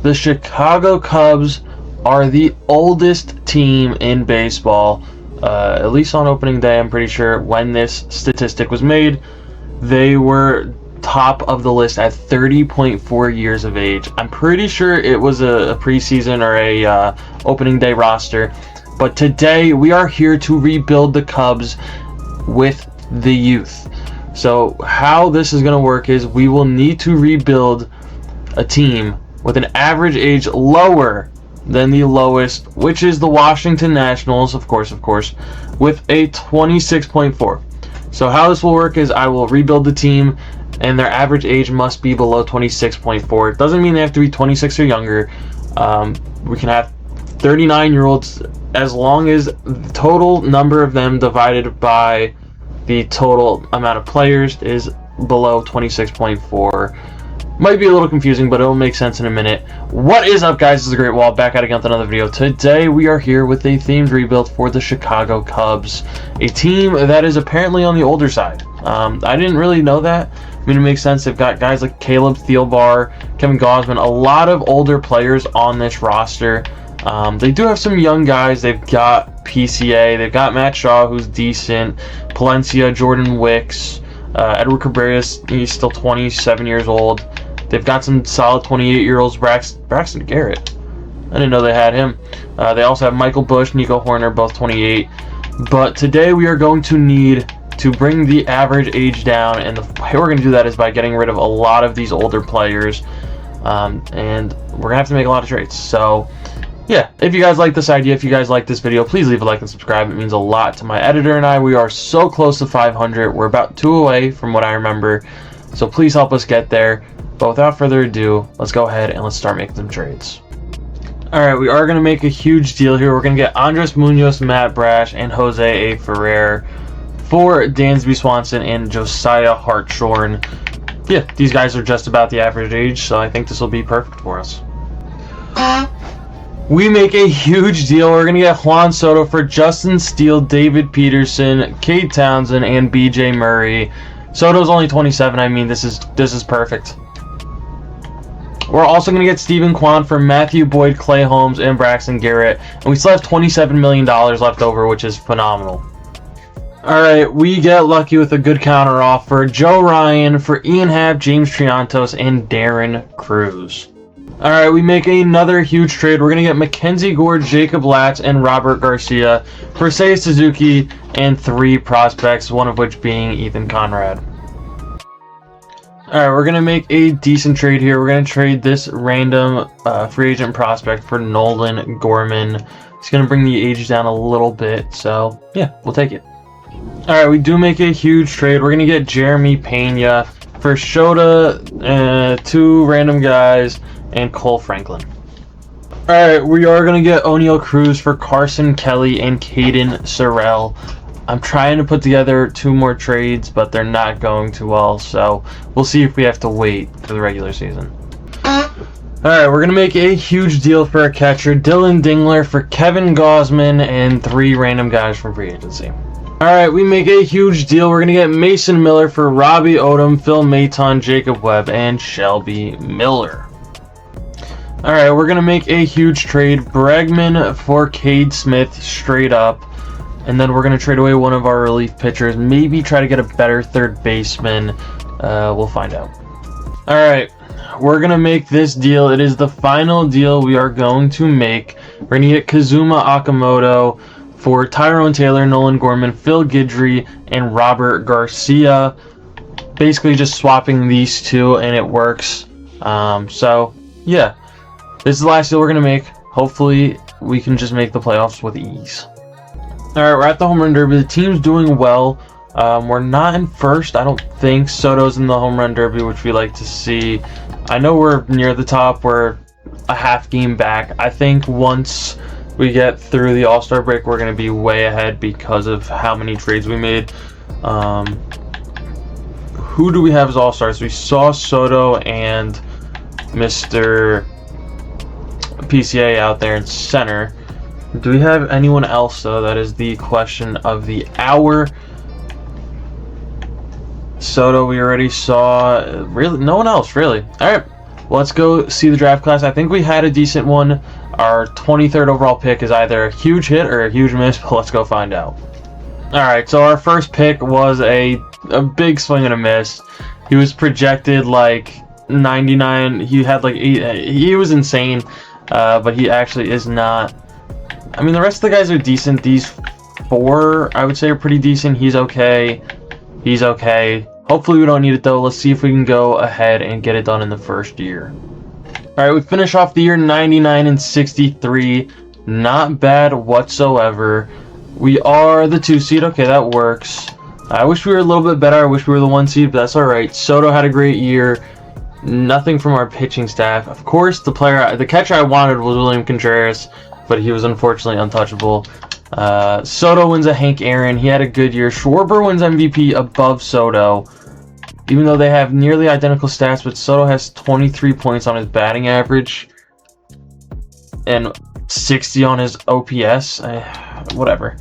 The Chicago Cubs are the oldest team in baseball, at least on opening day. I'm pretty sure when this statistic was made, they were top of the list at 30.4 years of age. I'm pretty sure it was a preseason or a opening day roster, but today we are here to rebuild the Cubs with the youth. So how this is going to work is we will need to rebuild a team with an average age lower than the lowest, which is the Washington Nationals, of course, with a 26.4. So how this will work is I will rebuild the team, and their average age must be below 26.4. It doesn't mean they have to be 26 or younger. We can have 39-year-olds as long as the total number of them divided by the total amount of players is below 26.4. Might be a little confusing, but it'll make sense in a minute. What is up, guys? This is The Great Wall, back at again with another video. Today we are here with a themed rebuild for the Chicago Cubs, a team that is apparently on the older side. I didn't really know that. I mean, it makes sense. They've got guys like Caleb Thielbar, Kevin Gausman, a lot of older players on this roster. They do have some young guys. They've got PCA, they've got Matt Shaw, who's decent, Palencia, Jordan Wicks, Edward Cabrera's, he's still 27 years old. They've got some solid 28-year-olds, Braxton Garrett. I didn't know they had him. They also have Michael Bush, Nico Horner, both 28. But today we are going to need to bring the average age down, and the way we're going to do that is by getting rid of a lot of these older players. And we're going to have to make a lot of trades. So yeah, if you guys like this idea, if you guys like this video, please leave a like and subscribe. It means a lot to my editor and I. We are so close to 500. We're about 2 away from what I remember. So please help us get there. But without further ado, let's go ahead and let's start making some trades. Alright, we are going to make a huge deal here. We're going to get Andres Munoz, Matt Brash, and Jose A. Ferrer for Dansby Swanson and Josiah Hartshorn. Yeah, these guys are just about the average age, so I think this will be perfect for us. We make a huge deal. We're going to get Juan Soto for Justin Steele, David Peterson, Kate Townsend, and BJ Murray. Soto's only 27. I mean, this is perfect. We're also going to get Stephen Kwan for Matthew Boyd, Clay Holmes, and Braxton Garrett. And we still have $27 million left over, which is phenomenal. Alright, we get lucky with a good counter offer. Joe Ryan for Ian Happ, James Triantos, and Darren Cruz. Alright, we make another huge trade. We're going to get Mackenzie Gore, Jacob Latz, and Robert Garcia for Seiya Suzuki and 3 prospects, one of which being Ethan Conrad. Alright, we're going to make a decent trade here. We're going to trade this random free agent prospect for Nolan Gorman. He's going to bring the age down a little bit, so yeah, we'll take it. Alright, we do make a huge trade. We're going to get Jeremy Pena for Shota, 2 random guys, and Cole Franklin. Alright, we are going to get O'Neal Cruz for Carson Kelly and Caden Sorrell. I'm trying to put together 2 more trades, but they're not going too well, so we'll see if we have to wait for the regular season. Alright, we're going to make a huge deal for a catcher, Dylan Dingler for Kevin Gausman and 3 random guys from free agency. Alright, we make a huge deal. We're going to get Mason Miller for Robbie Odom, Phil Maton, Jacob Webb, and Shelby Miller. Alright, we're going to make a huge trade. Bregman for Cade Smith straight up. And then we're going to trade away one of our relief pitchers. Maybe try to get a better third baseman. We'll find out. Alright, we're going to make this deal. It is the final deal we are going to make. We're going to get Kazuma Okamoto for Tyrone Taylor, Nolan Gorman, Phil Guidry, and Robert Garcia. Basically just swapping these 2, and it works. So, yeah. This is the last deal we're going to make. Hopefully, we can just make the playoffs with ease. Alright, we're at the Home Run Derby. The team's doing well. We're not in first, I don't think. Soto's in the Home Run Derby, which we like to see. I know we're near the top. We're a half game back. I think once we get through the All-Star break, we're going to be way ahead because of how many trades we made. Who do we have as All-Stars? We saw Soto and Mr. PCA out there in center. Do we have anyone else, though? That is the question of the hour. Soto we already saw. Really, no one else, really. Alright, Let's go see the draft class. I think we had a decent one. Our 23rd overall pick is either a huge hit or a huge miss, but let's go find out. Alright, so our first pick was a big swing and a miss. He was projected like 99. He had like he was insane, but he actually is not. I mean, the rest of the guys are decent. These 4, I would say, are pretty decent. He's okay. He's okay. Hopefully we don't need it though. Let's see if we can go ahead and get it done in the first year. Alright, we finish off the year 99 and 63. Not bad whatsoever. We are the 2 seed. Okay, that works. I wish we were a little bit better. I wish we were the 1 seed, but that's alright. Soto had a great year. Nothing from our pitching staff. Of course, the catcher I wanted was William Contreras, but he was unfortunately untouchable. Soto wins a Hank Aaron. He had a good year. Schwarber wins MVP above Soto, even though they have nearly identical stats, but Soto has 23 points on his batting average and 60 on his OPS. Whatever.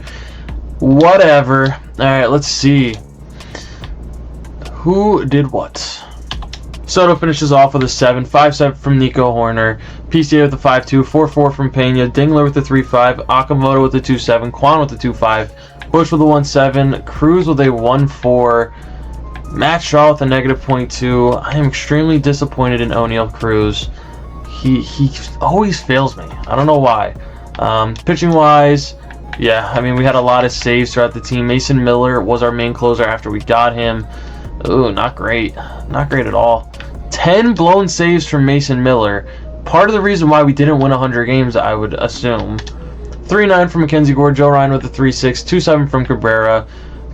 Alright, let's see. Who did what? Soto finishes off with a 7, 5-7 from Nico Horner, PCA with a 5-2, 4-4 from Pena, Dingler with a 3-5, Okamoto with a 2-7, Kwan with a 2-5, Bush with a 1-7, Cruz with a 1-4, Matt Shaw with a -0.2. I am extremely disappointed in O'Neal Cruz. He always fails me. I don't know why. Pitching wise, yeah, I mean, we had a lot of saves throughout the team. Mason Miller was our main closer after we got him. Ooh, not great. Not great at all. 10 blown saves from Mason Miller. Part of the reason why we didn't win 100 games, I would assume. 3-9 from Mackenzie Gore, Joe Ryan with a 3-6, 2-7 from Cabrera,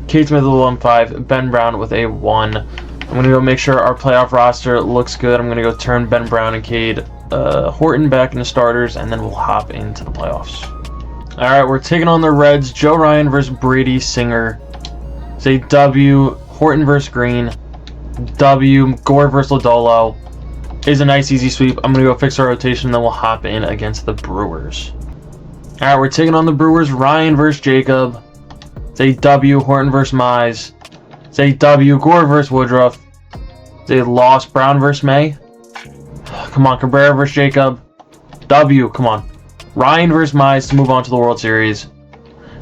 Cade Smith with a 1-5, Ben Brown with a 1. I'm going to go make sure our playoff roster looks good. I'm going to go turn Ben Brown and Cade Horton back into starters, and then we'll hop into the playoffs. Alright, we're taking on the Reds. Joe Ryan versus Brady Singer. It's a W. Horton versus Green. W. Gore versus Lodolo. Is a nice easy sweep. I'm going to go fix our rotation, then we'll hop in against the Brewers. Alright, we're taking on the Brewers. Ryan versus Jacob. It's a W. Horton versus Mize. It's a W. Gore versus Woodruff. It's a loss. Brown versus May. Come on, Cabrera versus Jacob. W. Come on. Ryan versus Mize to move on to the World Series.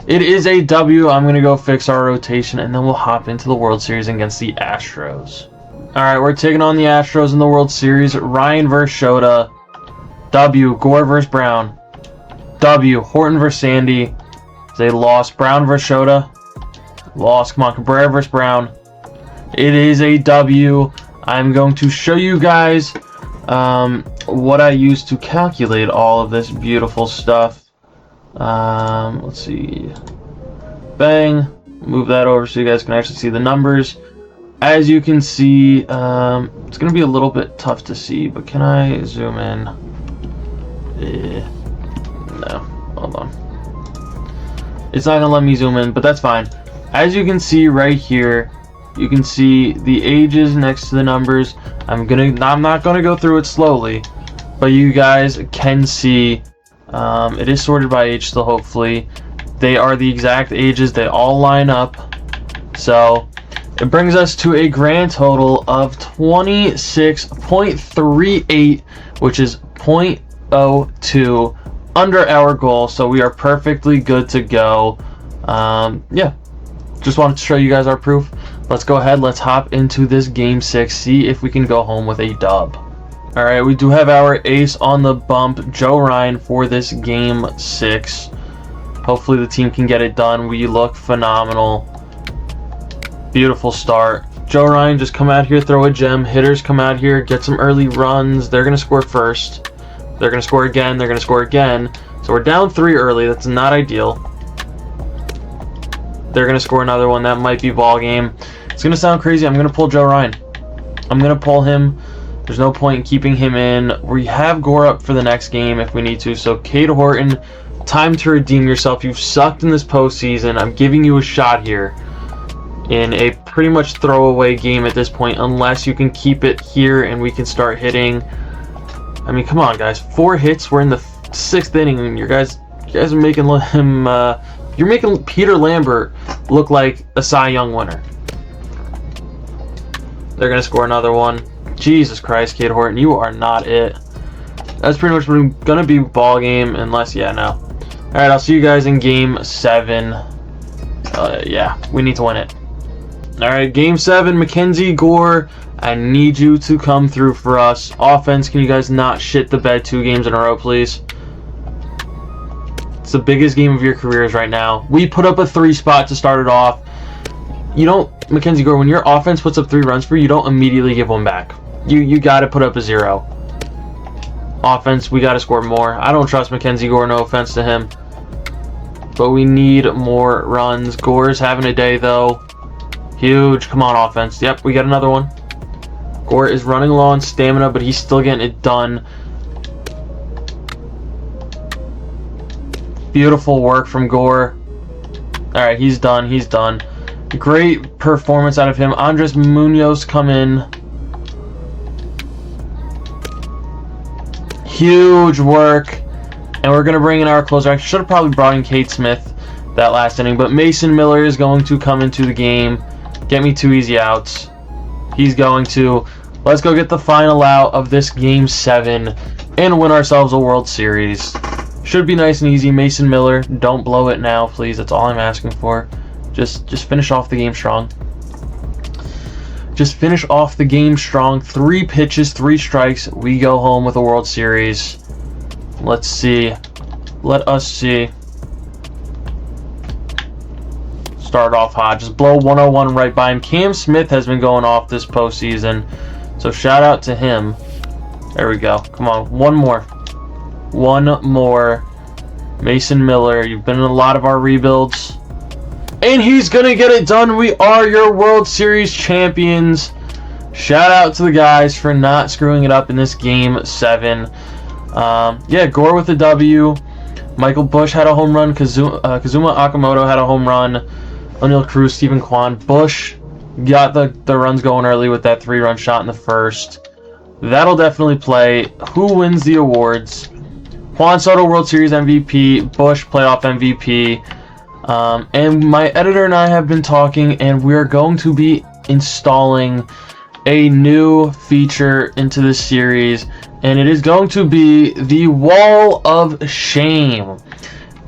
It is a W. I'm going to go fix our rotation, and then we'll hop into the World Series against the Astros. Alright, we're taking on the Astros in the World Series. Ryan versus Shota. W. Gore versus Brown. W. Horton versus Sandy. They lost. Brown versus Shota. Lost. Come on, Cabrera versus Brown. It is a W. I'm going to show you guys what I used to calculate all of this beautiful stuff. Let's see. Bang. Move that over so you guys can actually see the numbers. As you can see, it's going to be a little bit tough to see, but can I zoom in? No. Hold on. It's not going to let me zoom in, but that's fine. As you can see right here, you can see the ages next to the numbers. I'm not going to go through it slowly, but you guys can see it is sorted by age still, hopefully. They are the exact ages. They all line up. So it brings us to a grand total of 26.38, which is 0.02 under our goal. So we are perfectly good to go. Yeah, just wanted to show you guys our proof. Let's go ahead. Let's hop into this game 6. See if we can go home with a dub. All right, we do have our ace on the bump, Joe Ryan, for this game 6. Hopefully the team can get it done. We look phenomenal. Beautiful start. Joe Ryan, just come out here, throw a gem. Hitters come out here, get some early runs. They're going to score first. They're going to score again. They're going to score again. So we're down 3 early. That's not ideal. They're going to score another one. That might be ball game. It's going to sound crazy. I'm going to pull Joe Ryan. I'm going to pull him. There's no point in keeping him in. We have Gore up for the next game if we need to. So Cade Horton, time to redeem yourself. You've sucked in this postseason. I'm giving you a shot here in a pretty much throwaway game at this point, unless you can keep it here and we can start hitting. I mean, come on, guys. 4 hits. We're in the 6th inning, and you guys are making him. You're making Peter Lambert look like a Cy Young winner. They're gonna score another one. Jesus Christ, Kate Horton, you are not it. That's pretty much going to be ball game unless, yeah, no. Alright, I'll see you guys in game 7. Yeah, we need to win it. Alright, game 7, Mackenzie Gore, I need you to come through for us. Offense, can you guys not shit the bed 2 games in a row, please? It's the biggest game of your careers right now. We put up a 3 spot to start it off. You don't, Mackenzie Gore, when your offense puts up 3 runs for you, don't immediately give one back. You got to put up a 0. Offense, we got to score more. I don't trust Mackenzie Gore, no offense to him. But we need more runs. Gore's having a day, though. Huge. Come on, offense. Yep, we got another one. Gore is running low on stamina, but he's still getting it done. Beautiful work from Gore. Alright, he's done. He's done. Great performance out of him. Andres Munoz come in. Huge work. And we're going to bring in our closer. I should have probably brought in Kate Smith that last inning. But Mason Miller is going to come into the game. Get me 2 easy outs. He's going to. Let's go get the final out of this game 7 and win ourselves a World Series. Should be nice and easy. Mason Miller, don't blow it now, please. That's all I'm asking for. Just finish off the game strong. Just finish off the game strong. 3 pitches, 3 strikes. We go home with a World Series. Let's see. Let us see. Start off hot. Just blow 101 right by him. Cam Smith has been going off this postseason. So shout out to him. There we go. Come on. One more. One more. Mason Miller. You've been in a lot of our rebuilds. And he's going to get it done. We are your World Series champions. Shout out to the guys for not screwing it up in this game 7. Yeah, Gore with the W. Michael Bush had a home run. Kazuma Okamoto had a home run. O'Neal Cruz, Stephen Kwan. Bush got the runs going early with that 3-run shot in the first. That'll definitely play. Who wins the awards? Juan Soto, World Series MVP. Bush, playoff MVP. And my editor and I have been talking, and we are going to be installing a new feature into this series, and it is going to be the Wall of Shame.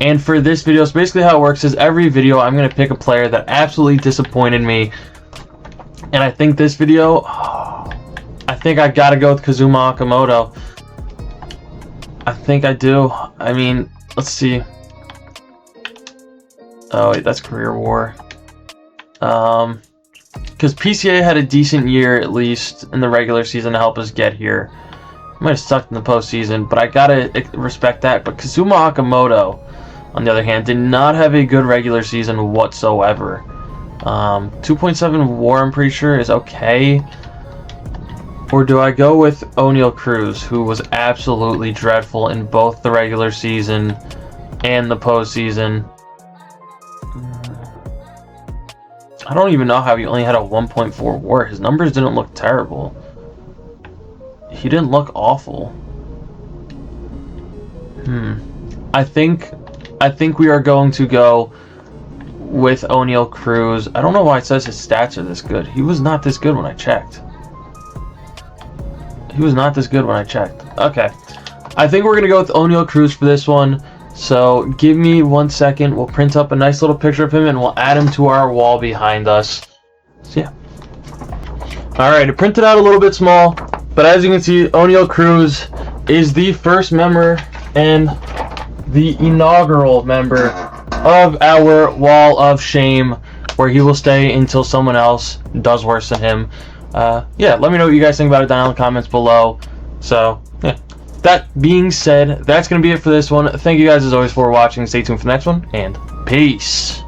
And for this video, so basically how it works is every video I'm going to pick a player that absolutely disappointed me. And I think this video, I think I got to go with Kazuma Okamoto. I think I do. I mean, let's see. Oh, wait, that's Career War. Because PCA had a decent year, at least, in the regular season to help us get here. Might have sucked in the postseason, but I gotta respect that. But Kazuma Okamoto, on the other hand, did not have a good regular season whatsoever. 2.7 WAR, I'm pretty sure, is okay. Or do I go with O'Neal Cruz, who was absolutely dreadful in both the regular season and the postseason? I don't even know how he only had a 1.4 WAR. His numbers didn't look terrible. He didn't look awful. I think we are going to go with O'Neal Cruz. I don't know why it says his stats are this good. He was not this good when I checked. He was not this good when I checked. Okay. I think we're going to go with O'Neal Cruz for this one. So give me 1 second. We'll print up a nice little picture of him and we'll add him to our wall behind us. So yeah. Alright, it printed out a little bit small. But as you can see, O'Neal Cruz is the first member and the inaugural member of our Wall of Shame, where he will stay until someone else does worse than him. Yeah, let me know what you guys think about it down in the comments below. So, yeah. That being said, that's going to be it for this one. Thank you guys as always for watching. Stay tuned for the next one, and peace.